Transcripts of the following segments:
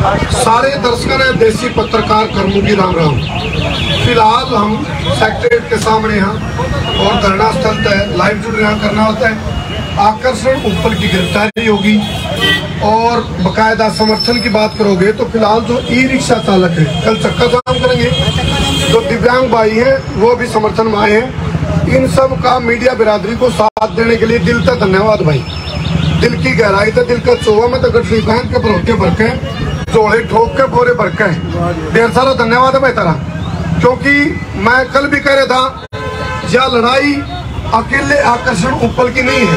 सारे दर्शकों ने देसी पत्रकार कर्मों की राम राम। फिलहाल हम सेक्रेटरीट के सामने हैं और धरना स्थल तय लाइव जुड़ना करना होता है। आकर्षण उपल की गिरफ्तारी होगी और बकायदा समर्थन की बात करोगे तो फिलहाल जो ई रिक्शा चालक है कल चक्का जाम करेंगे, जो दिव्यांग भाई हैं वो भी समर्थन में आए हैं। इन सब का मीडिया बिरादरी को साथ देने के लिए दिल से धन्यवाद भाई। दिल की गहराई से दिल का चोवा में तो गठरी पहन के भरोके भरके जोड़े ठोक के बोरे भरके ढेर सारा धन्यवाद है भाई तेरा। क्योंकि मैं कल भी कह रहा था यह लड़ाई अकेले आकर्षण उपल की नहीं है,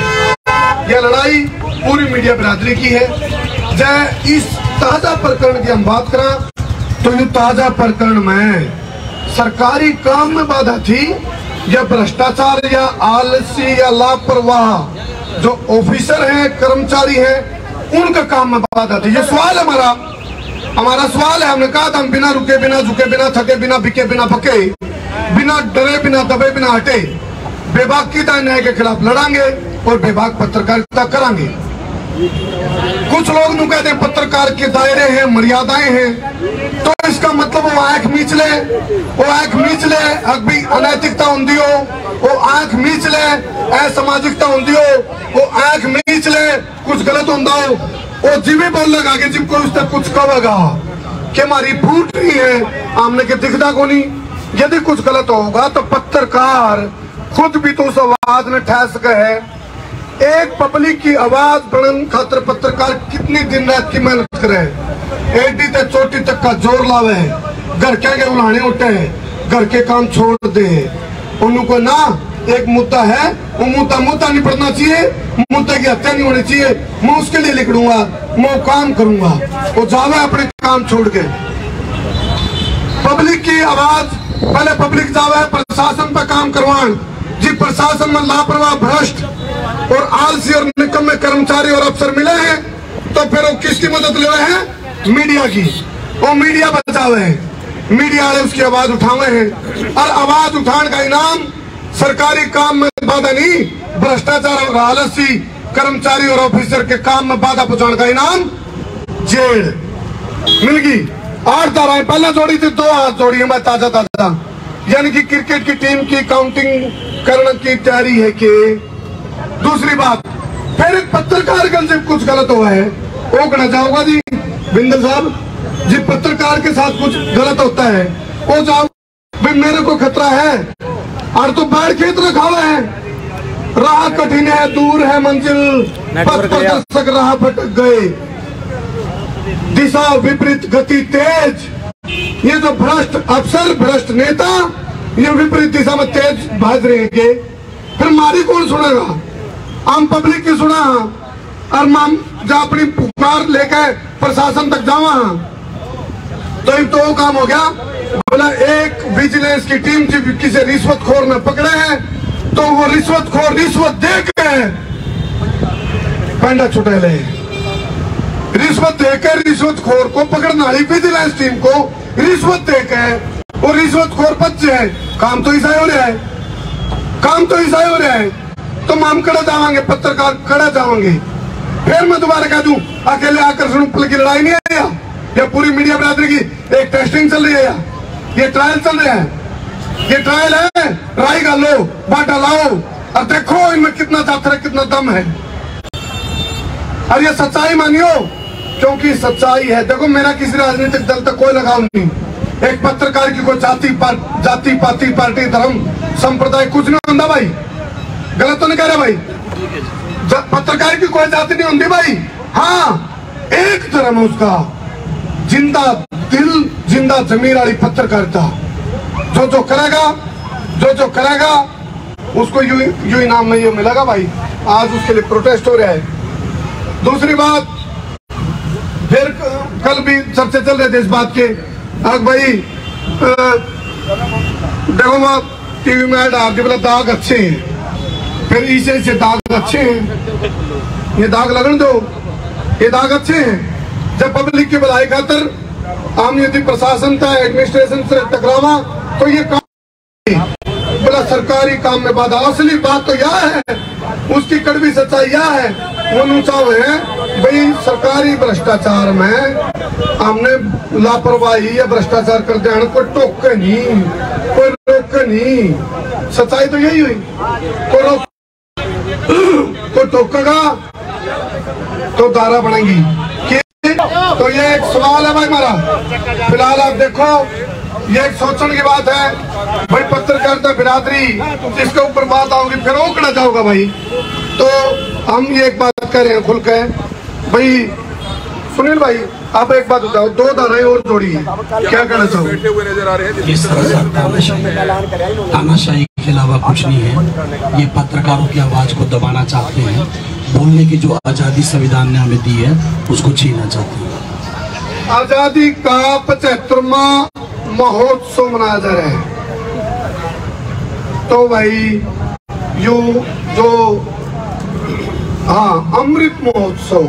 यह लड़ाई पूरी मीडिया बिरादरी की है। जय इस ताजा प्रकरण की हम बात करें तो इन ताजा प्रकरण में सरकारी काम में बाधा थी या भ्रष्टाचार या आलसी या लापरवाह जो ऑफिसर हैं कर्मचारी हैं उनका काम में बाधा थी। ये सवाल हमारा सवाल है। हमने कहा था हम बिना रुके बिना झुके बिना थके बिना बिके बिना पके बिना डरे बिना दबे बिना हटे बेबाकीता न्याय के खिलाफ लड़ांगे और बेबाक पत्रकारिता करांगे। कुछ लोग नु कहते हैं पत्रकार के दायरे हैं मर्यादाएं हैं, तो इसका मतलब वो आंख मीच ले अभी अनैतिकता होंगी हो, वो आंख मीच ले असामाजिकता होंगी हो, वो आंख मीच ले कुछ गलत होंदा हो, वो जिम्मे बोल लगा के जिनको उस तक कुछ कहेगा कि हमारी फूट नहीं है आमने के दिखदा को नहीं। यदि कुछ गलत होगा तो पत्रकार खुद भी तो उस आवाज में ठहर सके है। एक पब्लिक की आवाज बनने खातर पत्रकार कितनी दिन रात की मेहनत करे, एडी तक चोटी तक का जोर लावे, घर के उलाने उठे, घर के काम छोड़ दे। उनको ना एक मुद्दा है वो मुद्दा नहीं पड़ना चाहिए, मुद्दे की हत्या नहीं होनी चाहिए। मैं उसके लिए लिख दूंगा, मैं काम करूंगा, वो जावे अपने काम छोड़ के। पब्लिक की आवाज पहले पब्लिक जावे प्रशासन पर काम करवान। जी प्रशासन में लापरवाह भ्रष्ट और आलसी और निकम्मे कर्मचारी और अफसर मिले हैं तो फिर वो किसकी मदद ले रहे हैं? मीडिया की। वो मीडिया बचावे हैं, मीडिया वाले उसकी आवाज उठावे हैं और आवाज उठाने का इनाम सरकारी काम में बाधा नहीं, भ्रष्टाचार और आलसी कर्मचारी और ऑफिसर के काम में बाधा पहुंचाने का इनाम जेल मिल गई। 8 धाराएं पहले जोड़ी थी, 2 हाथ जोड़ी है मैं ताजा यानी कि क्रिकेट की टीम की काउंटिंग करने की तैयारी है कि। दूसरी बात फिर एक पत्रकार का जब कुछ गलत हुआ है वो कहना चाहूंगा जी बिंदल साहब, जी पत्रकार के साथ कुछ गलत होता है वो जाओ भाई मेरे को खतरा है और तो बाढ़ खेत रखा हुआ है, राह कठिन है दूर है मंजिल, पथ प्रदर्शक राह भटक गए, दिशा विपरीत गति तेज। ये जो भ्रष्ट अफसर भ्रष्ट नेता ये विपरीत दिशा में तेज भाग रहे हैं, फिर मारी कौन सुनेगा? आम पब्लिक की सुना और माम जब अपनी पुकार लेकर प्रशासन तक जावा तो वो काम हो गया। बोला एक विजिलेंस की टीम किसी रिश्वतखोर में पकड़े हैं तो वो रिश्वतखोर रिश्वत दे के पेंडा छुटे ले, रिश्वत देकर रिश्वतखोर को पकड़ने वाली विजिलेंस टीम को रिश्वत देकर वो रिश्वतखोर बच्चे हैं। काम तो ऐसा हो रहा है, काम तो ऐसा हो रहा है। तो हम कड़ा जावांगे, पत्रकार कड़ा जावांगे। फिर मैं दोबारा कह दूं अकेले आकर्षण उपल की लड़ाई नहीं है या पूरी मीडिया बिरादरी की एक टेस्टिंग चल रही है, ये ट्रायल चल रहा है, ये ट्रायल है। राई का लो बाटा लाओ और देखो इनमें कितना जातर है कितना दम है और ये सच्चाई मानियो क्योंकि सच्चाई है। देखो मेरा किसी राजनीतिक दल तक कोई लगाव नहीं, एक पत्रकार की कोई जाति पाति पार्टी धर्म संप्रदाय कुछ नहीं होता भाई, गलत तो नहीं कह रहा भाई। पत्रकार की कोई जाति नहीं होती भाई। हाँ एक धर्म है उसका, जिंदा दिल जिंदा जमीन वाली पत्रकारिता। जो करेगा उसको यू इनाम में ये मिलेगा भाई। आज उसके लिए प्रोटेस्ट हो रहा है। दूसरी बात फिर कल भी चर्चे चल रहे थे इस बात के, भाई देखो मैं टीवी में ऐड आके बोला दाग अच्छे हैं, फिर इसे दाग अच्छे हैं, ये दाग लगन दो, ये दाग अच्छे हैं। जब पब्लिक की भलाई खातर आम यदि प्रशासन था एडमिनिस्ट्रेशन से टकरावा तो ये काम बोला सरकारी काम में बाधा। असली बात तो यह है, उसकी कड़वी सच्चाई यह है वो ऊंचा हुए हैं भाई सरकारी भ्रष्टाचार में हमने लापरवाही या भ्रष्टाचार करते हैं, कोई टोक नहीं, कोई रोक नहीं। सच्चाई तो यही हुई, कोई टोकेगा तो धारा बनेगी। तो ये एक सवाल है भाई हमारा। फिलहाल आप देखो, ये एक सोचने की बात है भाई। पत्रकारिता बिरादरी जिसके ऊपर बात आओगी फिर रोकना चाहोगा भाई। तो हम ये एक बात कर रहे हैं खुल के भाई। सुनील भाई आप एक बात बताओ, 2 धाराएं और जोड़ी है, क्या कहना चाहोगे? इस तरह तानाशाही के अलावा कुछ नहीं है। ये पत्रकारों की आवाज को दबाना चाहते हैं, बोलने की जो आजादी संविधान ने हमें दी है उसको छीनना चाहते हैं। आजादी का 75वां महोत्सव मनाया जा रहा है। तो भाई यू जो अमृत महोत्सव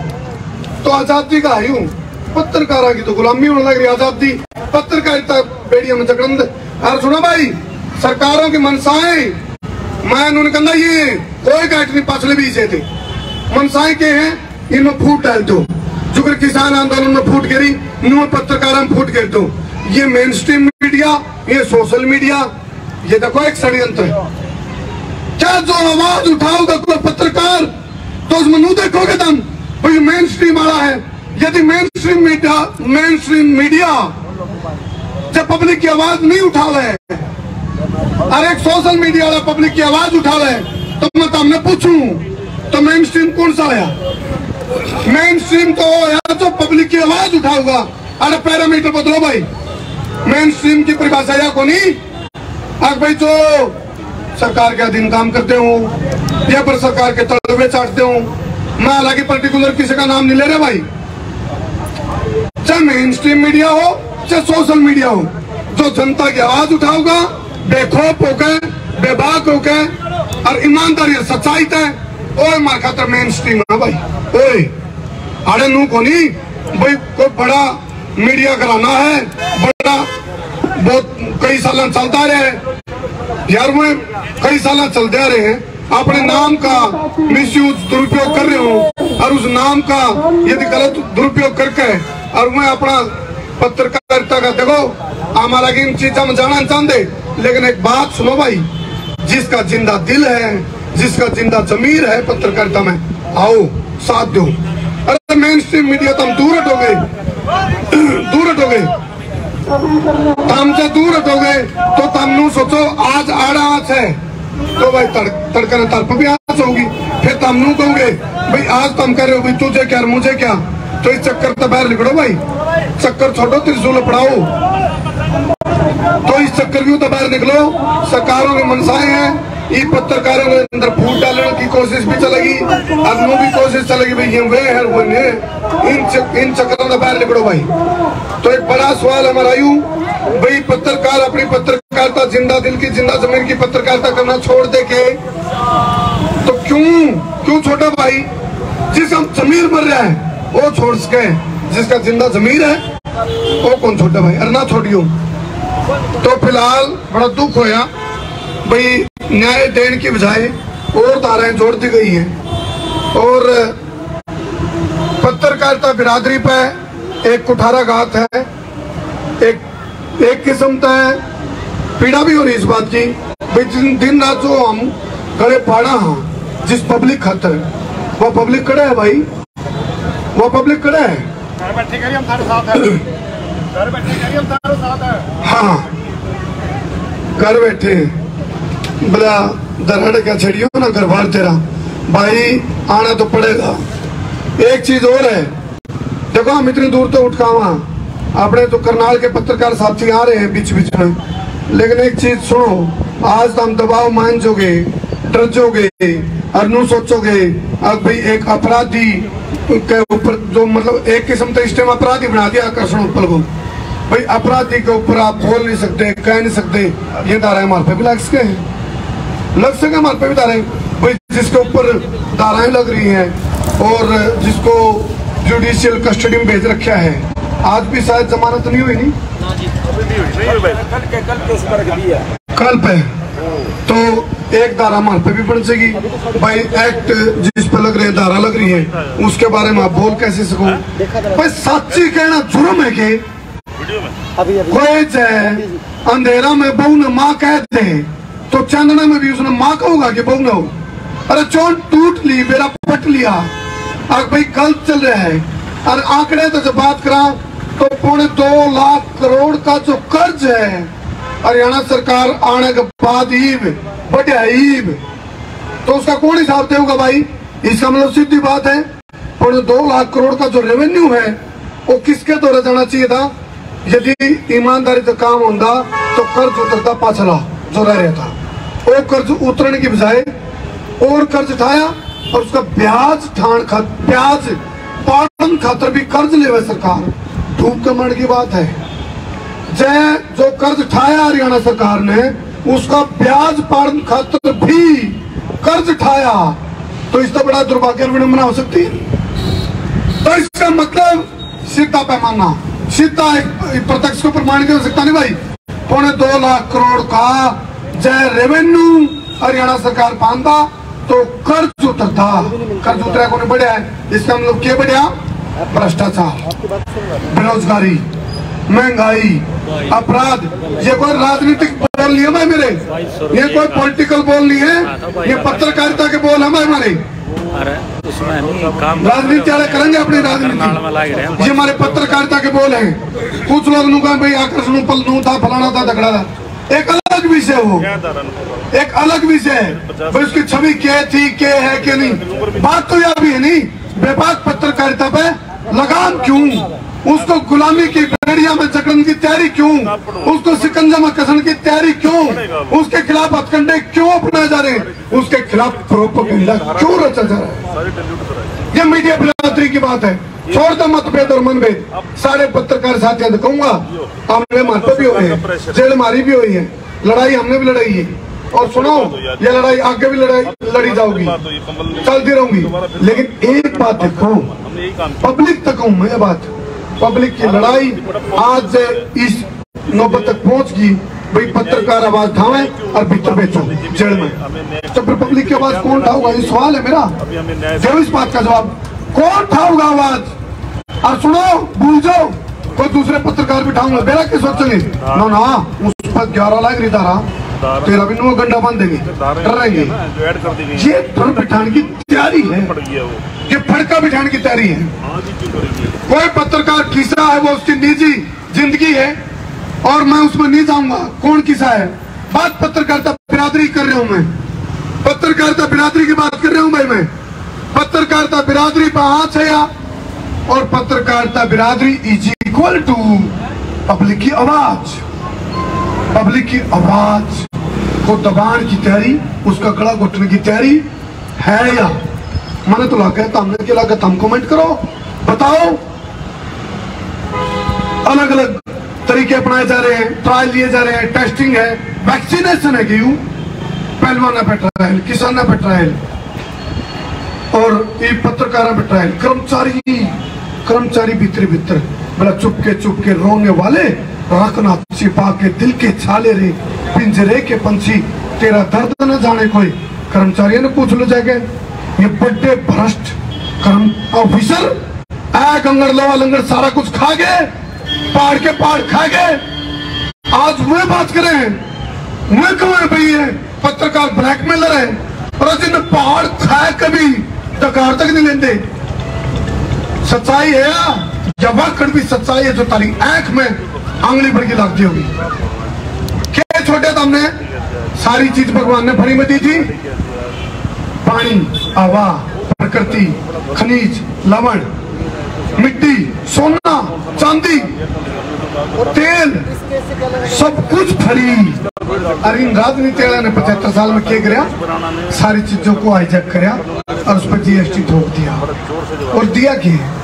तो आजादी का है, यूं पत्रकारा की तो गुलामी होने लग रही। आजादी पत्रकारिता बेड़िया में चकरंद। और सुनो भाई, सरकारों की मनसाएं मैं उन्होंने कहना ये कोई काट नहीं, पाछले भी से थे मनसाएं के हैं, इनमें फूट डाल दो। जो किसान आंदोलन में फूट गिरी, इनमें पत्रकारों में फूट गिर दो। ये मेन स्ट्रीम मीडिया, ये सोशल मीडिया, ये देखो एक षड्यंत्र है। क्या जो आवाज उठाओगे कोई पत्रकार तो उसमें नहीं देखोगे तुम भाई मेन स्ट्रीम वाला है। यदि मेन स्ट्रीम मीडिया जब पब्लिक की आवाज नहीं उठावे और एक सोशल मीडिया वाला पब्लिक की आवाज उठावे तो मैं तुमने पूछूं तो मेन स्ट्रीम कौन सा आया? मेन स्ट्रीम तो या तो पब्लिक की आवाज उठाऊगा। अरे पैरामीटर बदलो भाई, मेन स्ट्रीम की परिभाषा या को नहीं। अब भाई जो सरकार के अधीन काम करते हो या पर सरकार के तलवे चाटते हो, मैं हालांकि पर्टिकुलर किसी का नाम नहीं ले रहा भाई, चाहे मेन स्ट्रीम मीडिया हो चाहे सोशल मीडिया हो, जो जनता की आवाज उठाओगा बेखौफ होकर बेबाक होकर और ईमानदारी और सच्चाई तय ओए मार खातर मेन स्ट्रीम है भाई। ओए अरे नू को नहीं भाई, कोई बड़ा मीडिया कराना है, बड़ा बहुत कई साल चलता रहे यार, वो कई साल चलते आ रहे हैं, अपने नाम का मिसयूज दुरुपयोग कर रहे हो और उस नाम का यदि गलत दुरुपयोग करके और मैं अपना पत्रकारिता का देखो हमारा इन चीजा में जाना चाहते। लेकिन एक बात सुनो भाई, जिसका जिंदा दिल है, जिसका जिंदा जमीर है पत्रकारिता में, आओ साथ दो। अरे मेन स्ट्रीम मीडिया तुम दूर हटोगे, दूर हटोगे, हमसे दूर हटोगे तो तुम सोचो आज आड़ा आँच है तो भाई तड़का तड़प भी आँच होगी। फिर तुम नू कहोगे भाई आज तुम कह रहे हो भाई तुझे क्या मुझे क्या, तो इस चक्कर से बाहर निकलो भाई, चक्कर छोड़ो त्रिशूल पढ़ाओ। तो इस चक्कर की तो बाहर निकलो। सरकारों की मनसाएं हैं, ये पत्रकारों के अंदर फूट डालने की कोशिश भी चलेगी, अब भी कोशिश चलेगी भाई ये वे है वो इन चक्करों से बाहर निकलो भाई। तो एक बड़ा सवाल हमारा यूं भाई, पत्रकार अपनी पत्रकारिता जिंदा दिल की जिंदा जमीर की पत्रकारिता करना छोड़ दे के तो क्यों छोटा भाई? जिसका जमीर मर रहा है वो छोड़ सके, जिसका जिंदा जमीर है वो कौन छोटा भाई? अरे ना छोड़ियो। तो फिलहाल बड़ा दुख होया भाई, न्याय देने की बजाय और धाराएं जोड़ दी गई हैं और पत्रकारिता बिरादरी पे एक कुठाराघात है, एक किस्म का पीड़ा भी हो रही इस बात की भाई दिन रात जो हम गले फाड़ा हाँ जिस पब्लिक खातर, वो पब्लिक खड़ा है भाई, वो पब्लिक खड़ा है। हाँ घर बैठे बड़ा दरहड़ क्या छड़ियो ना घर बार तेरा भाई, आना तो पड़ेगा। एक चीज और है, देखो हम इतनी दूर तो उठकावा अपने तो करनाल के पत्रकार साथी आ रहे हैं बीच बीच में, लेकिन एक चीज सुनो, आज तो हम दबाव मान जोगे, डर जोगे और नू सोचोगे अब भाई एक अपराधी के ऊपर जो मतलब एक किस्म से इस टाइम अपराधी बना दिया आकर्षण उपल को भाई, अपराधी के ऊपर आप बोल नहीं सकते, कह नहीं सकते, ये धाराएं हमारे पे भी लग सके हमारे पे भी धाराएं भाई, जिसके ऊपर धाराएं लग रही हैं और जिसको जुडिशियल कस्टडी में भेज रखा है, आज भी शायद जमानत नहीं हुई नहीं, कल पे तो एक धारा हमारे पे भी बन सकेगी भाई। एक्ट जिस पे लग रही है, धारा लग रही है, उसके बारे में आप बोल कैसे सको भाई? सच्ची कहना जुर्म है कि कोई चाहे अंधेरा में बहू ने माँ कह दे तो चांदना में भी उसने माँ कहूंगा कि बहू न हो। अरे चोन टूट ली, मेरा पट लिया, अब भाई गलत चल रहा है। और आंकड़े तो जब बात करा तो 2.25 लाख करोड़ का जो कर्ज है हरियाणा सरकार आने के बाद ही बढ़िया ही, तो उसका कौन हिसाब देगा भाई? इसका मतलब सीधी बात है 2.25 लाख करोड़ का जो रेवेन्यू है वो किसके द्वारा जाना चाहिए था? यदि ईमानदारी से काम होता तो कर्ज उतरता पाछला जो रह रहा था, वो कर्ज उतरने की बजाय और कर्ज उठाया और उसका ब्याज पालन खातर भी कर्ज ले सरकार। धूप के मरण की बात है। जय जो कर्ज उठाया हरियाणा सरकार ने उसका ब्याज पालन खातर भी कर्ज उठाया, तो इससे बड़ा दुर्भाग्य विडंबना हो सकती है? तो इसका मतलब सीधा पैमाना, सीधा एक प्रत्यक्ष को प्रमाणित हो सकता नहीं भाई। 2.25 लाख करोड़ का जय रेवेन्यू हरियाणा सरकार पाता तो कर्ज उतरता, कर्ज उतरा को नहीं बढ़िया है। इसका मतलब क्या बढ़िया? भ्रष्टाचार, बेरोजगारी, महंगाई, अपराध। ये कोई राजनीतिक बोल नहीं है भाई मेरे, ये कोई पॉलिटिकल बोल नहीं है, ये पत्रकारिता के बोल है भाई हमारे। राजनीति वाले करेंगे अपनी राजनीति, ये हमारे पत्रकारिता के बोल हैं। कुछ लोग नु भाई आकर्षण पल नू था, फलाना था, झगड़ा था, एक अलग विषय हो, एक अलग विषय है भाई। उसकी छवि क्या थी, क्या है, क्या नहीं, बात तो यह भी है नहीं। बेबाक पत्रकारिता पे लगाम क्यों? उसको गुलामी की बेड़िया में जकड़ने की तैयारी क्यों? उसको शिकंजा में कसने की तैयारी क्यों? उसके खिलाफ हथकंडे क्यों अपनाए जा रहे हैं? उसके खिलाफ प्रोपेगेंडा क्यों रचा जा रहा है? ये मीडिया बिरादरी की बात है। छोड़ दो मतभेद और मनभेद, सारे पत्रकार साथियों से कहूंगा हमने मारते भी हुए हैं, जेल मारी भी हुई है, लड़ाई हमने भी लड़ाई है। और सुनो, ये लड़ाई आगे भी लड़ी जाओगी, चलती रहूंगी। लेकिन एक बात देखो, पब्लिक तक हूँ मैं, बात पब्लिक की लड़ाई आज इस नौबत तक पहुंच गई भाई। पत्रकार आवाज उठावे और भीतर बेचो जेल में, तो फिर पब्लिक की आवाज कौन उठाऊगा? ये सवाल है मेरा। जो इस बात का जवाब कौन उठाऊगा आवाज? और सुनो, भूल जाओ कोई दूसरे पत्रकार बिठाऊंगा, मेरा क्या सोचेंगे? ना उस पर 11 लाख नहीं धारा, तेरा भी नो गंडा बांध देंगे, डरेंगे। ये डर बिठाने की तैयारी है, ये फड़का बिठाने की तैयारी है। कोई पत्रकार किसा है, वो उसकी निजी जिंदगी है और मैं उसमें नहीं जाऊंगा कौन किसा है। बात पत्रकारिता बिरादरी कर रहा हूं मैं, पत्रकारिता बिरादरी की बात कर रहा हूं भाई मैं। पत्रकारिता बिरादरी पर हाथ है और पत्रकारिता बिरादरी इज इक्वल टू पब्लिक की आवाज। पब्लिक की आवाज को दबाने की तैयारी, उसका गला घुटने की तैयारी है या? मैंने तो लगा था, हमने क्या लगा था? हम कमेंट करो, बताओ। अलग अलग तरीके अपनाए जा रहे हैं, ट्रायल लिए जा रहे हैं, टेस्टिंग है, वैक्सीनेशन है कि यूं पहलवान पे ट्रायल, किसान पे ट्रायल और ये पत्रकार पे ट्रायल। कर्मचारी भीतर बोला चुपके रोने वाले रखना छिपा के दिल के छाले रे, पिंजरे के पंछी तेरा दर्द न जाने कोई। कर्मचारियों ने पूछ लो जाके, ये बड़े भ्रष्ट ऑफिसर गंगड़ लवा लंगड़ सारा कुछ खा गए, पहाड़ के पहाड़ खा गए। आज वे बात करें, वे कमाए भाई है पत्रकार ब्लैकमेलर है, और जिन पहाड़ खाए कभी डकार तक नहीं लेते। सच्चाई है या कड़वी सच्चाई है जो तारी आंख में आंगली भर की लगती होगी। क्या छोटे तो हमने सारी चीज भगवान ने फ्री में दी थी, पानी, हवा, प्रकृति, खनिज, लवण, मिट्टी, सोना, चांदी, तेल, सब कुछ फ्री। अरे इन राजनीति ने 75 साल में क्या कराया? सारी चीजों को हाईजैक कराया और उस पर जीएसटी ठोक दिया। और दिया क्या?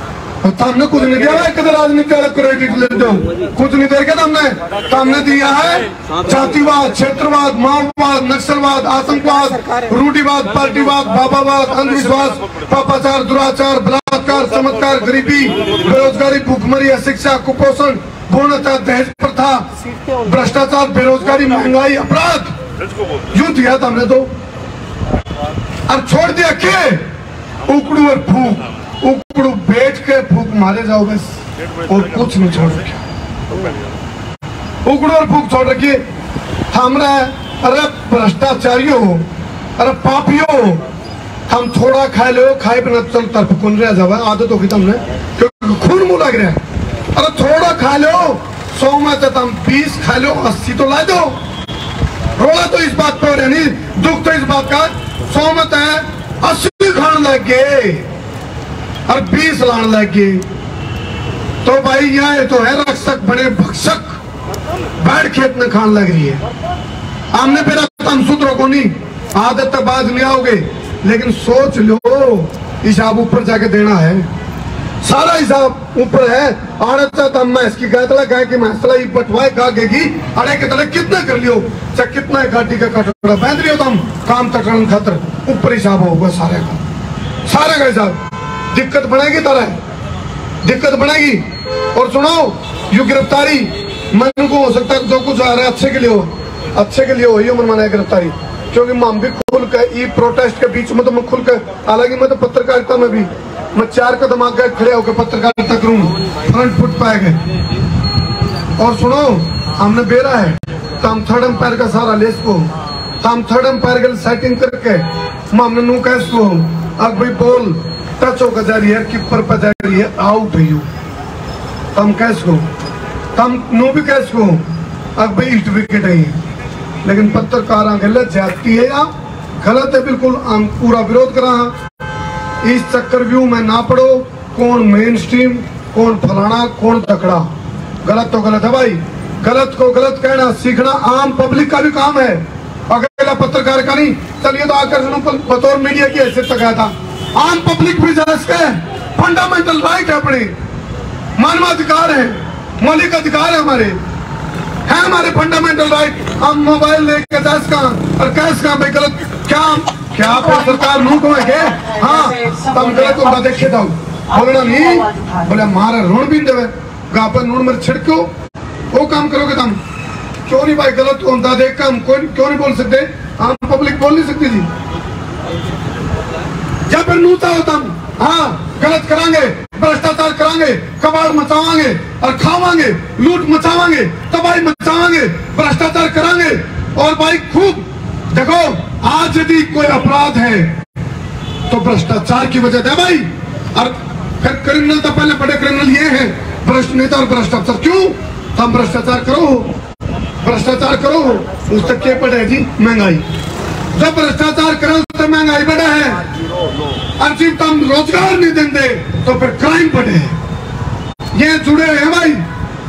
तो हमने कुछ नहीं दिया है, कदर राजनीति वाले क्रेडिट लेते हो, कुछ नहीं देगा हमने दिया है जातिवाद, क्षेत्रवाद, माओवाद, नक्सलवाद, आतंकवाद, रूढ़िवाद, पार्टीवाद, बाबावाद, अंधविश्वास, पापाचार, दुराचार, बलात्कार, चमत्कार, गरीबी, बेरोजगारी, भूखमरी, अशिक्षा, कुपोषण, पूर्णतः दहेज प्रथा, भ्रष्टाचार, बेरोजगारी, महंगाई, अपराध, यूं दिया था हमने तो, और छोड़ दिया के उकड़ू और फूक, उकड़ू बैठ के फूक मारे जाओ बस, और कुछ नहीं छोड़ रखा। उकड़ू और फूक छोड़ रखिए हमरा। अरे भ्रष्टाचारियों, अरे पापियों, हम थोड़ा खा लो, खाए बिना चल तरफ कुन रह जावा, आदत होगी तुमने, क्योंकि खून मुंह लग रहा है। अरे थोड़ा खा लो, 100 में तो तुम 20 खा लो, 80 तो ला दो। रोला तो इस बात पर नहीं, दुख तो इस बात का 100 में तो 80 खान लग गए और 20 लाने लग गए। तो भाई यहाँ तो है रक्षक बने भक्षक, बैठ खेत में खान लग रही है। हमने फिर हम सूत्रों को नहीं, आदत तक बाज नहीं आओगे, लेकिन सोच लो हिसाब ऊपर जाके देना है, सारा हिसाब ऊपर है। आने तक मैं इसकी गैतला गाय की मैसला ही बटवाए गागेगी, अड़े के तले कितना कर लियो, चाहे कितना घाटी का कटोरा बांध लियो तुम, काम तकड़न खतर ऊपर हिसाब होगा सारे का हिसाब। दिक्कत बनेगी तरह, दिक्कत बनेगी। और सुनो, यू गिरफ्तारी मन को हो सकता है जो कुछ आ रहा है अच्छे के लिए हो, अच्छे के लिए हो, ये मन माना है गिरफ्तारी, क्योंकि मैं भी खुल कर ई प्रोटेस्ट के बीच में तो मैं खुल कर, हालांकि मैं तो पत्रकारिता में भी मैं 4 कदम आगे खड़े होकर पत्रकारिता करूँ, फ्रंट फुट पाए गए। और सुनो, हमने बेरा है तो हम थर्ड एम्पायर का सारा लेस को, हम थर्ड एम्पायर के सेटिंग करके हमने नू कैस को अब भाई बॉल टच होकर जा रही है, कीपर पर जा रही है, आउट है यू, हम कैस को तम नो भी कैस को अब भाई हिट विकेट है। लेकिन पत्रकार गलत जाती है या गलत है, बिल्कुल हम पूरा विरोध करा। इस चक्कर व्यू में ना पड़ो, कौन मेन स्ट्रीम, कौन फलाना, कौन तकड़ा, गलत तो गलत है भाई। गलत को गलत कहना सीखना आम पब्लिक का भी काम है, अकेला पत्रकार का नहीं। चलिए तो आकर बतौर मीडिया की हैसियत तक आया था, आम पब्लिक भी जाए, फंडामेंटल राइट है, अपने मानवाधिकार है, मौलिक अधिकार है हमारे फंडामेंटल राइट। हम मोबाइल लेके कैश का और कैश का भाई गलत क्या आप सरकार नू को है के? हाँ तुम गलत होगा देखे था बोलना नहीं, बोले हमारा ऋण भी देवे गापर ऋण मेरे छिड़को, वो काम करोगे तुम, क्यों नहीं भाई गलत होता देख का हम क्यों नहीं बोल सकते, हम पब्लिक बोल नहीं सकती जी। जब फिर नूता होता हम, हाँ गलत करांगे, भ्रष्टाचार करांगे, कबाड़ मचावांगे और खावांगे, लूट मचावांगे, तबाही मचावांगे, भ्रष्टाचार करांगे। और भाई खूब देखो, आज यदि कोई अपराध है तो भ्रष्टाचार की वजह है भाई, और फिर क्रिमिनल तो पहले बड़े क्रिमिनल ये हैं भ्रष्ट नेता और भ्रष्टाचार। क्यों? तुम भ्रष्टाचार करो उस तक क्या पड़े जी? महंगाई। जब भ्रष्टाचार करो तो महंगाई बढ़ा है, और जब तुम रोजगार नहीं देंगे तो फिर क्राइम बढ़े है। ये जुड़े हैं भाई,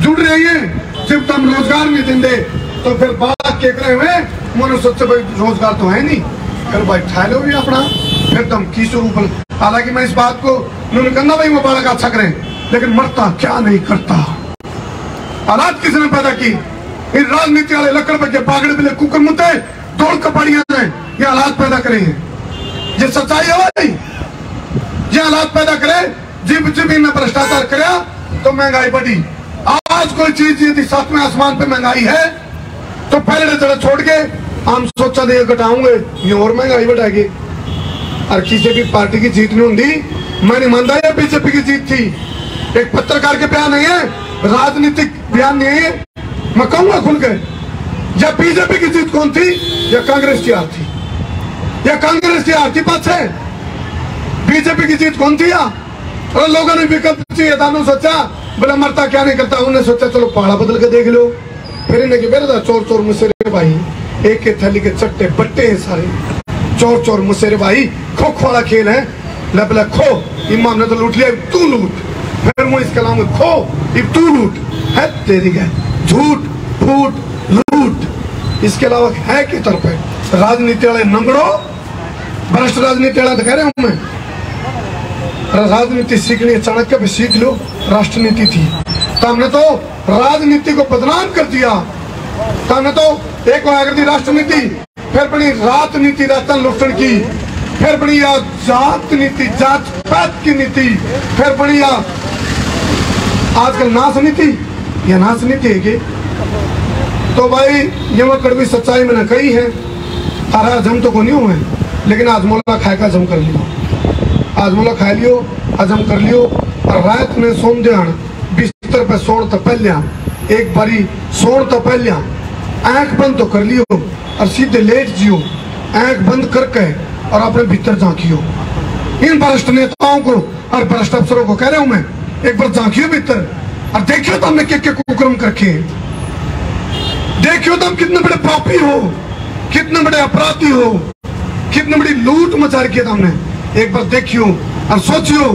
जुड़ रहे हैं। जब तुम रोजगार नहीं देंगे तो फिर बात के करे हुए मैंने सोचा भाई रोजगार तो है नहीं, फिर भाई ठा लो भी अपना, फिर तुम की स्वरूप। हालांकि मैं इस बात को कहना भाई वो बालक अच्छा करें, लेकिन मरता क्या नहीं करता। हालात किसने पैदा की? इन राजनीति वाले लकड़ बच्चे पागड़े बिले कुकर मुद्दे दौड़ कपड़ियां ने ये हालात पैदा करे हैं। ये सच्चाई है भाई, ये हालात पैदा करे। जिब में भ्रष्टाचार करे तो महंगाई बढ़ी। आज कोई चीज यदि 7वें आसमान पे महंगाई है तो पहले जरा छोड़ के हम सोचा दे घटाऊंगे, ये और महंगाई बढ़ाएगी। और किसी भी पार्टी की जीत नहीं होती। मैं नहीं मानता ये बीजेपी की जीत थी, एक पत्रकार के बयान नहीं है, राजनीतिक बयान नहीं है। मैं कहूंगा खुल के, या बीजेपी की जीत कौन थी या कांग्रेस की हार थी, या कांग्रेस की हार थी पाछे। बीजेपी की जीत कौन थी? और लोगों ने विकल्प चाहिए था, सोचा बोला मरता क्या नहीं करता, उन्हें सोचा चलो पहाड़ा बदल के देख लो। फिर इन्हें बेरा चोर चोर मुसेरे भाई, एक एक थैली के चट्टे बट्टे हैं सारे, चोर चोर मुसेरे भाई, खो खो वाला खेल है। बोला खो, इमाम ने तो लूट लिया, तू लूट। फिर मैं इसके नाम खो, इब तू लूट है तेरी गए, झूठ फूट लूट, इसके अलावा है के तौर पर राजनीति वाले नंगड़ो, भ्रष्ट राजनीति वाला तो कह रहे हूं मैं। राजनीति सीखनी चाणक्य भी सीख लो, राष्ट्रनीति थी। तो हमने तो राजनीति को बदनाम कर दिया, तो हमने तो एक कर दी राष्ट्रनीति, फिर बनी राजनीति राजन लुटन की, फिर बनी जात नीति, जात पात की नीति, फिर बनी आजकल नाश नीति। यह नाश नीति है कि तो भाई ये वो कड़वी सच्चाई मैंने कही है। तारा हजम तो को नहीं हुए, लेकिन आजमोला खाए का हजम कर लियो, आजमोला खा लियो, हजम कर लियो। और रात में सोम ध्यान बिस्तर पे सोन तो पहलिया, एक बारी सोन तो पहलिया आंख बंद तो कर लियो और सीधे लेट जियो, आंख बंद करके और अपने भीतर झांकियो। इन भ्रष्ट नेताओं को और भ्रष्ट अफसरों को कह रहा हूं मैं, एक बार झांकियो भीतर और देखियो तो हमने क्या कुकर्म करके, देखियो तो हम कितने बड़े पापी हो, कितने बड़े अपराधी हो, कितनी बड़ी लूट मचा रखी है हमने। एक बार देखियो और सोचियो,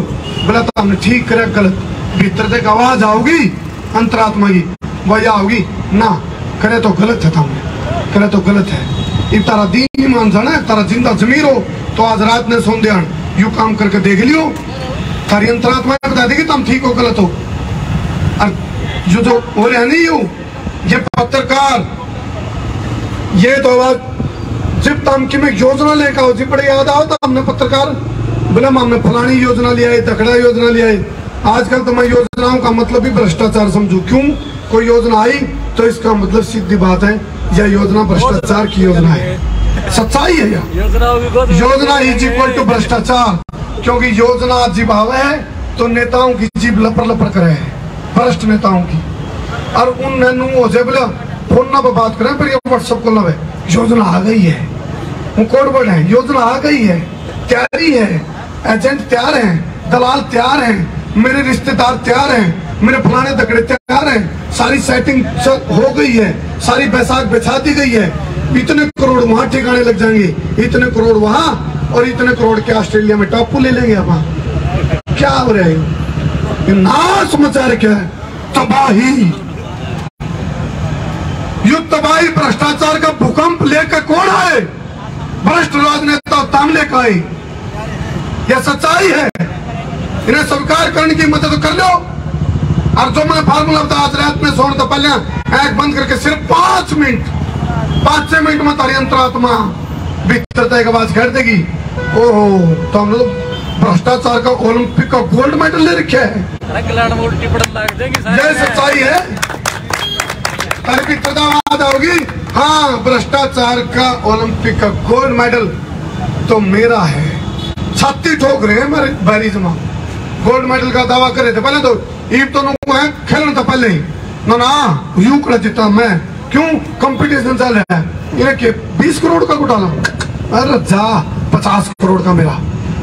बोला तो हमने ठीक करे गलत, भीतर से आवाज आओगी अंतरात्मा की, वह आओगी ना करे तो गलत है, हमने करे तो गलत है। इन तारा दीन ईमान जाना है, तारा जिंदा जमीर हो तो आज रात ने सोन ध्यान यू काम करके देख लियो, तारी अंतरात्मा बता देगी तुम ठीक हो गलत हो। और जो हो रहा नहीं हो ये पत्रकार, ये तो आवाज जब तम की में योजना लेकर आओ जी बड़े याद आओ तो हमने पत्रकार बोले हमने फलानी योजना लिया है, दखड़ा योजना लिया है। आजकल तो मैं योजनाओं का मतलब ही भ्रष्टाचार समझू। क्यों? कोई योजना आई तो इसका मतलब सीधी बात है यह योजना भ्रष्टाचार की योजना है, सच्चाई है यह योजना इज इक्वल टू भ्रष्टाचार। क्योंकि योजना जीभ आवे है तो नेताओं की जीभ लपर लपर करे है, भ्रष्ट नेताओं की। और उन हो जाए बोले फोन ना पर बात करें पर ये व्हाट्सएप को लवे योजना आ गई है, वो कोड वर्ड है, योजना आ गई है, तैयारी है, एजेंट तैयार है, दलाल तैयार है, मेरे रिश्तेदार तैयार हैं, मेरे फलाने दकड़े तैयार हैं, सारी सेटिंग हो गई है, सारी बैसाख बिछा दी गई है, इतने करोड़ वहां ठिकाने लग जाएंगे, इतने करोड़ वहां और इतने करोड़ के ऑस्ट्रेलिया में टापू ले लेंगे वहां। क्या हो रहा है? नाश मचा रखा है, तबाही, युद्ध तबाही, भ्रष्टाचार का भूकंप लेकर कौन आए? भ्रष्ट राजनेता ताम लेकर आए। यह सच्चाई है, इन्हें स्वीकार करने की मदद कर लो। और जो मैंने फार्मूला बताया आज रात में सोने तो पहले आंख बंद करके सिर्फ 5 मिनट 5-6 मिनट में तारी अंतरात्मा भीतर तक आवाज कर देगी। ओहो, तो हम लोग भ्रष्टाचार का ओलंपिक का गोल्ड मेडल ले रखे है, यह सच्चाई है। तारी भीतर आवाज आओगी, हाँ भ्रष्टाचार का ओलंपिक का गोल्ड मेडल तो मेरा है। छाती ठोक रहे हैं मेरे बैरी जमा, गोल्ड मेडल का दावा कर रहे थे पहले तो ईब तो खेलना था पहले ही ना यू कड़ा जीता मैं। क्यों? कंपटीशन चल रहा है, ये के 20 करोड़ का घोटाला, अरे जा 50 करोड़ का मेरा,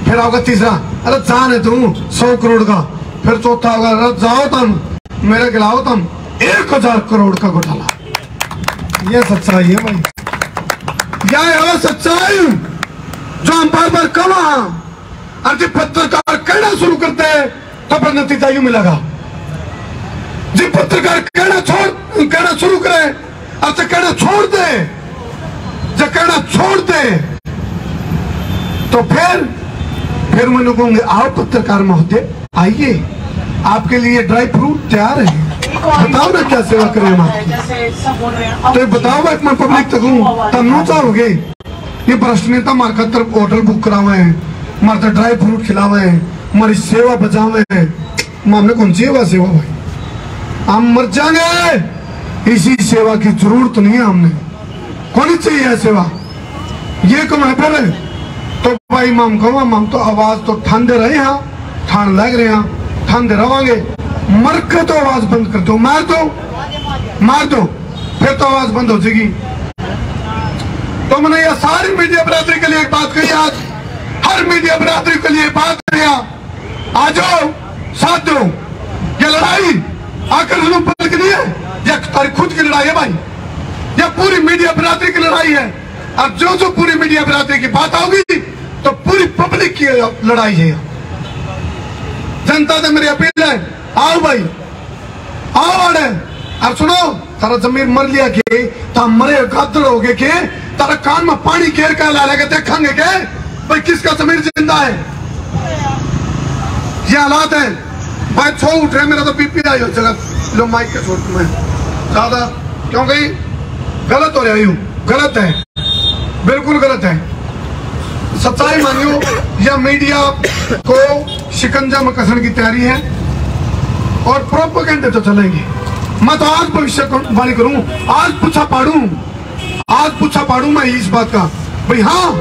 फिर होगा तीसरा, अरे जाने तू 100 करोड़ का, फिर चौथा होगा अरे जाओ तुम मेरे खिलाओ तुम 1000 करोड़ का घोटाला। ये सच्चाई है भाई, यह है सच्चाई जो हम बार बार कहा। और जब पत्रकार कहना शुरू करते हैं तो फिर नतीजा यूं मिलेगा। जब पत्रकार कहना शुरू करे और जब कहना छोड़ दे, जब कहना छोड़ दे तो फिर मैं कहूंगे आओ पत्रकार महोदय आइए, आपके लिए ड्राई फ्रूट तैयार है, बताओ ना क्या सेवा करें हम आपकी। तो बताओ भाई मैं पब्लिक तक हूँ तब नो चाहोगे। ये भ्रष्ट नेता हमारे खातर होटल बुक करावे हैं, हमारे ड्राई फ्रूट खिलावे हैं, हमारी सेवा बचावे हैं। हमने कौन सी सेवा भाई, हम मर जाएंगे, इसी सेवा की जरूरत नहीं है, हमने कौन चाहिए सेवा। ये कम है पहले तो भाई माम कहो हम तो आवाज तो ठंडे रहे हैं, ठान लग रहे हैं, ठंडे रहोगे, मर के तो आवाज बंद कर दो, मार दो फिर तो आवाज बंद हो जाएगी। तो मैंने यह सारी मीडिया बरादरी के लिए एक बात कही, आज हर मीडिया बरादरी के लिए बात किया, आ जाओ साथ दो। ये लड़ाई आकर पल की नहीं है, यह तुम्हारी खुद की लड़ाई है भाई, यह पूरी मीडिया बरादरी की लड़ाई है। अब जो पूरी मीडिया बरादरी की बात होगी तो पूरी पब्लिक की लड़ाई है। जनता से मेरी अपील है, आओ भाई आओ अड़े और सुनो, तारा जमीन मर लिया के ता मरे गादड़ हो गए के तारा कान में पानी घेर कर ला लेके देखेंगे के भाई किसका जमीन जिंदा है। ये हालात है भाई, छो उठ रहे, मेरा तो बीपी आई हो चला लो माइक के छोड़ में ज्यादा, क्योंकि गलत हो रहा हूँ, गलत है, बिल्कुल गलत है। सच्चाई मानियो, यह मीडिया को शिकंजा में कसने की तैयारी है और प्रोपेगेंडे तो चलेंगे। मैं तो आज भविष्यवाणी करूं, आज पूछा पाड़ू मैं इस बात का भाई। हाँ,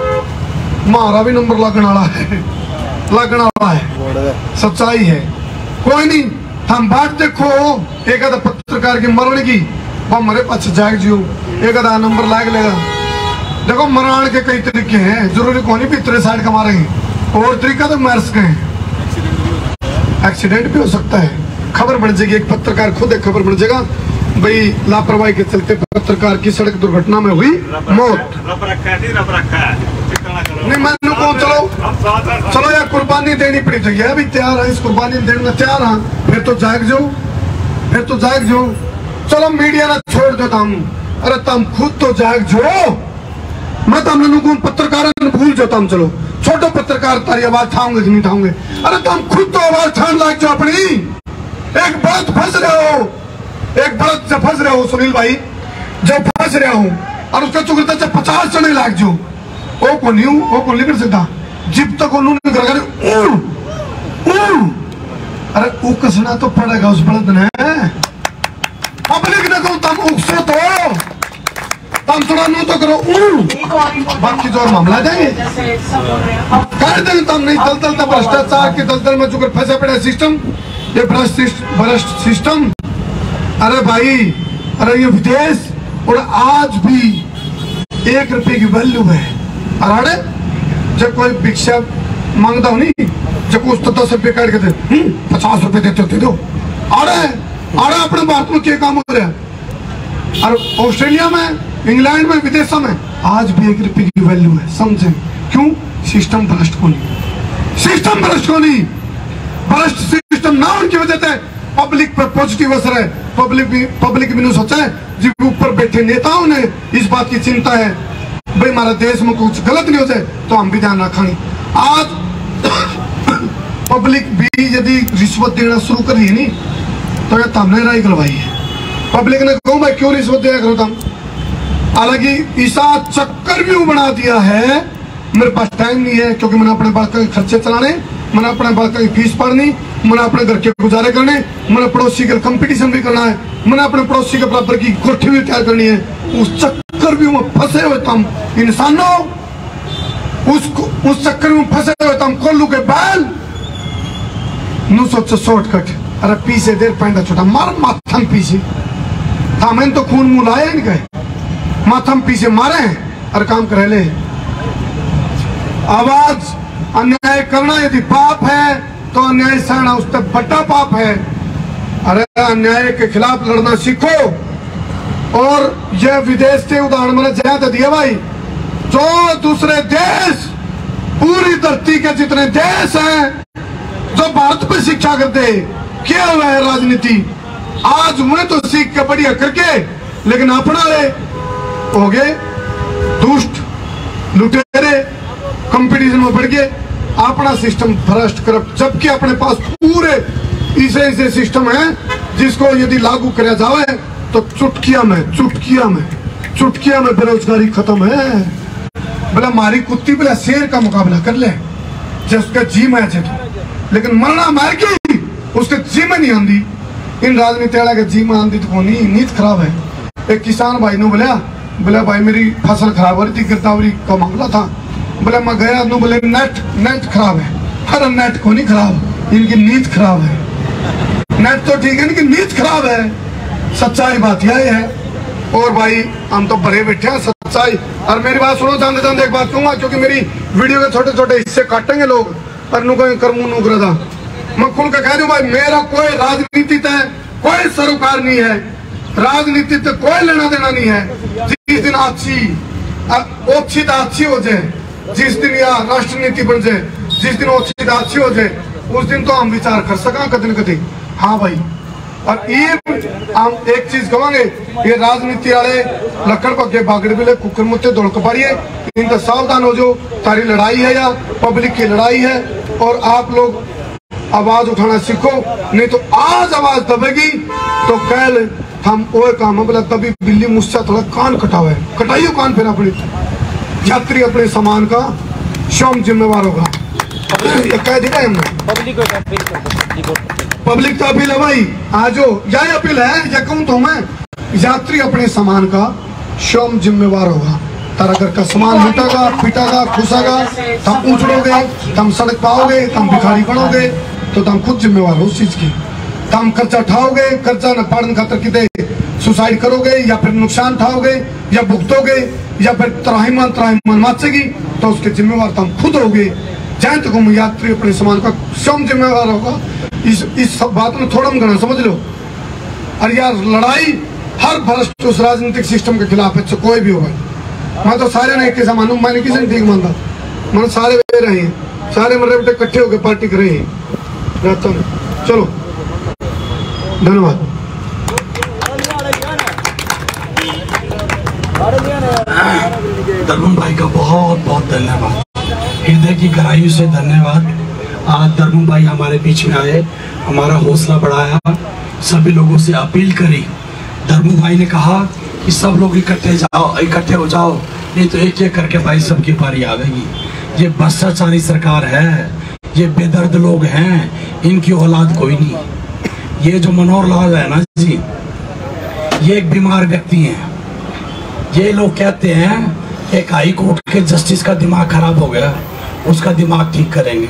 हमारा भी नंबर लगने वाला है, सच्चाई है। कोई नहीं, हम बात देखो एक आधा पत्रकार की मरण की वो हमारे पास जाग जियो, एक आधा नंबर लाग लेगा। देखो मरान के कई तरीके हैं, जरूरी कौन भी इतने साइड का मारेंगे, और तरीका तो मार सके हैं। एक्सीडेंट भी हो सकता है, खबर बन जाएगी, एक पत्रकार खुद एक खबर बन जाएगा भाई लापरवाही के चलते पत्रकार की सड़क दुर्घटना में हुई मौत। नहीं मैंने को चलो यार कुर्बानी देनी पड़ी तो यह भी तैयार है, इस कुर्बानी देने में तैयार है, फिर तो जाग जाओ। चलो मीडिया ना छोड़ देता हूँ, अरे तुम खुद तो जाग जाओ। मैं तुम लोगों को पत्रकार भूल जाता हूँ। चलो छोटो पत्रकार तारी आवाज ठाऊंगे कि नहीं ठाऊंगे, अरे तुम खुद तो आवाज ठान लाग जाओ अपनी। एक बात फंस रहे हो सुनील भाई, जब फंस रहे हो और उसका चुगलता जब 50 चढ़ने लाग जाओ, वो कौन लिख सकता जब तक उन्होंने अरे वो कसना तो पड़ेगा उस बड़द ने। पब्लिक ने कहो तुम उकसो तो तुम थोड़ा नो तो करो बाकी जो मामला जाएंगे कर देंगे तुम। नहीं दलदल तो भ्रष्टाचार के दलदल में जो फंसे पड़े सिस्टम, ये भ्रष्ट सिस्टम। अरे भाई, अरे ये विदेश और आज भी 1 रुपए की वैल्यू है। अरे जब कोई भिक्षा मांगता हो नहीं, जब उस तो 10 रुपए काट के दे 50 रुपए देते होते दो। अरे अपने भारत में क्या काम हो रहा है, और ऑस्ट्रेलिया में, इंग्लैंड में, विदेशों में आज भी 1 रुपए की वैल्यू है। समझे क्यों? सिस्टम भ्रष्ट को नहीं, भ्रष्ट सिस्टम ना उनकी वजह से पब्लिक पर पॉजिटिव असर है। पब्लिक भी नहीं सोचा है, जिसके ऊपर बैठे नेताओं ने इस बात की चिंता है भाई हमारा देश में कुछ गलत नहीं हो जाए तो हम भी ध्यान रखेंगे। आज पब्लिक भी यदि रिश्वत देना शुरू कर रही है नहीं तो यह हमने राय करवाई है। पब्लिक ने कहूँ मैं क्यों रिश्वत दिया करो तुम, हालांकि ईसा चक्कर भी बना दिया है। मेरे पास टाइम नहीं है क्योंकि मैंने अपने बालकों के खर्चे चलाने, मैंने अपने बालकों की फीस भरनी, मैंने अपने घर के गुजारे करने, मैंने पड़ोसी के कंपटीशन भी करना है, मैंने अपने पड़ोसी के बराबर की कोठी भी तैयार करनी है। उस चक्कर भी में फंसे हुए तुम इंसानों, उस चक्कर में फंसे हुए तुम कोल्लू के बैल नु सोचो शॉर्टकट। अरे पीछे देर पैंडा छोटा मार माथम पीछे था, मैंने तो खून मुंह लाया नहीं गए, माथम पीछे मारे हैं और काम करे ले। आवाज अन्याय करना यदि पाप है तो अन्याय सहना उससे बड़ा पाप है। अरे अन्याय के खिलाफ लड़ना सीखो। और यह विदेश से उदाहरण मैंने ज्यादा दिया भाई, जो दूसरे देश, पूरी धरती के जितने देश हैं जो भारत पे शिक्षा करते क्या हुआ है राजनीति, आज मैं तो सीख के बढ़िया करके, लेकिन अपना हो गए दुष्ट लुटेरे, कंपटीशन में बढ़ गए, अपना सिस्टम भ्रष्ट करप्ट। जबकि अपने पास पूरे ऐसे सिस्टम है जिसको यदि लागू किया जाए तो चुटकिया में बेरोजगारी खत्म है। बोला मारी कुत्ती बोला शेर का मुकाबला कर ले जिसका जी में है, लेकिन मरना मार के उसके जी में नहीं आंदी। इन राजनीति वाला के जी में आंदी तो कौन, नीत खराब है। एक किसान भाई ने बोला भाई मेरी फसल खराब हो रही थी, गिरदावरी का मामला था, बोले मैं गया नु बोले नेट खराब है। अरे नेट को नहीं खराब, इनकी नीत खराब है। नेट तो ठीक है, इनकी नीत खराब है। सच्चाई बात यह है। और भाई हम तो भरे बैठे हैं सच्चाई। और मेरी बात सुनो, जानते एक बात कहूंगा, क्योंकि मेरी वीडियो के छोटे छोटे हिस्से काटेंगे लोग और नु कहीं करमू नुग्रदा। मैं खुल के कह दूं भाई, मेरा कोई राजनीति तय कोई सरोकार नहीं है, राजनीति से कोई लेना देना नहीं है। जिस दिन अच्छी हो जाए, जिस दिन या राष्ट्र नीति बन जाए, जिस दिन अच्छी हो जाए, उस दिन तो हम विचार कर सका कभी न कभी। हाँ भाई, और ये हम एक चीज कहेंगे, ये राजनीति वाले लकड़ पके बागड़ बिले कुकर मुत्ते दौड़ पाड़िए, इनका सावधान हो जो तारी लड़ाई है या पब्लिक की लड़ाई है। और आप लोग आवाज उठाना सीखो, नहीं तो आज आवाज दबेगी तो कल हम वो काम बोला तभी बिल्ली मुझसे थोड़ा कान कटावे, कटाइयो कान फिर अपनी यात्री अपने सामान का स्वयं जिम्मेवार होगा। कह दिया हमने। पब्लिक तो अपील है भाई, आजो यही अपील है। या कहूँ तो मैं, यात्री अपने सामान का स्वयं जिम्मेवार होगा। तारा घर का सामान लूटेगा, पिटेगा, खुशेगा, तुम उछड़ोगे, तुम सड़क पाओगे, तुम भिखारी बनोगे, तो तुम खुद जिम्मेवार हो उस चीज की। तुम कर्जा उठाओगे, कर्जा न पाड़न खातर किते सुसाइड करोगे, या फिर नुकसान उठाओगे, या भुगतोगे, या फिर त्राहिमाम माचेगी, तो उसके जिम्मेवार तुम खुद होगे। जहाँ तक यात्री अपने सामान का स्वयं जिम्मेवार होगा। इस सब बात में थोड़ा घना समझ लो। और यार लड़ाई हर भ्रष्ट उस राजनीतिक सिस्टम के खिलाफ है, कोई भी होगा। मैं तो सारे ने एक मानू, मैंने किसी ने ठीक मानता, मैंने सारे वे रहे हैं, सारे मेरे बेटे इकट्ठे होकर पार्टी कर रहे हैं रहता हूँ। चलो धन्यवाद। धर्मन भाई का बहुत बहुत धन्यवाद, हृदय की गहराइयों से धन्यवाद। आज धर्मन भाई हमारे बीच में आए, हमारा हौसला बढ़ाया, सभी लोगों से अपील करी। धर्मन भाई ने कहा कि सब लोग इकट्ठे हो जाओ, नहीं तो एक एक करके भाई सबकी बारी आवेगी। ये भ्रष्टाचारी सरकार है, ये बेदर्द लोग हैं, इनकी औलाद कोई नहीं। ये जो मनोहर लाल है ना जी, ये एक बीमार व्यक्ति है। ये लोग कहते हैं एक हाई कोर्ट के जस्टिस का दिमाग खराब हो गया, उसका दिमाग ठीक करेंगे।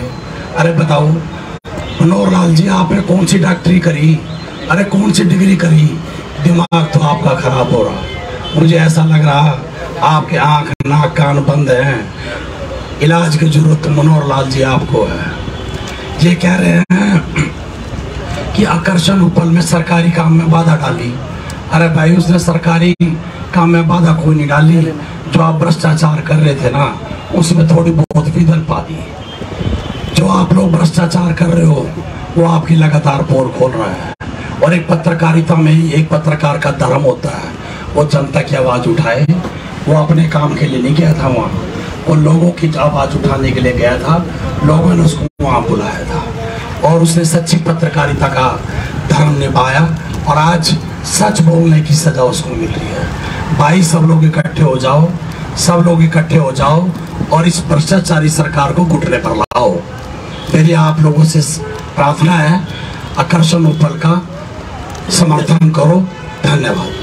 अरे बताओ मनोहर लाल जी, आपने कौन सी डॉक्टरी करी, अरे कौन सी डिग्री करी, दिमाग तो आपका खराब हो रहा। मुझे ऐसा लग रहा आपके आंख नाक कान बंद हैं, इलाज की जरूरत मनोहर लाल जी आपको है। ये कह रहे हैं कि आकर्षण उपल में सरकारी काम में बाधा डाली। अरे भाई, उसने सरकारी काम में बाधा कोई नहीं डाली। जो आप भ्रष्टाचार कर रहे थे ना, उसमें थोड़ी बहुत विधन पा दी। जो आप लोग भ्रष्टाचार कर रहे हो, वो आपकी लगातार पोल खोल रहा है। और एक पत्रकारिता में ही एक पत्रकार का धर्म होता है, वो जनता की आवाज़ उठाए। वो अपने काम के लिए नहीं गया था वहाँ, वो लोगों की आवाज़ उठाने के लिए गया था। लोगों ने उसको वहाँ बुलाया था और उसने सच्ची पत्रकारिता का धर्म निभाया और आज सच बोलने की सजा उसको मिल रही है। भाई सब लोग इकट्ठे हो जाओ, सब लोग इकट्ठे हो जाओ और इस भ्रष्टाचारी सरकार को घुटने पर लाओ। मेरी आप लोगों से प्रार्थना है, आकर्षण उपल का समर्थन करो। धन्यवाद।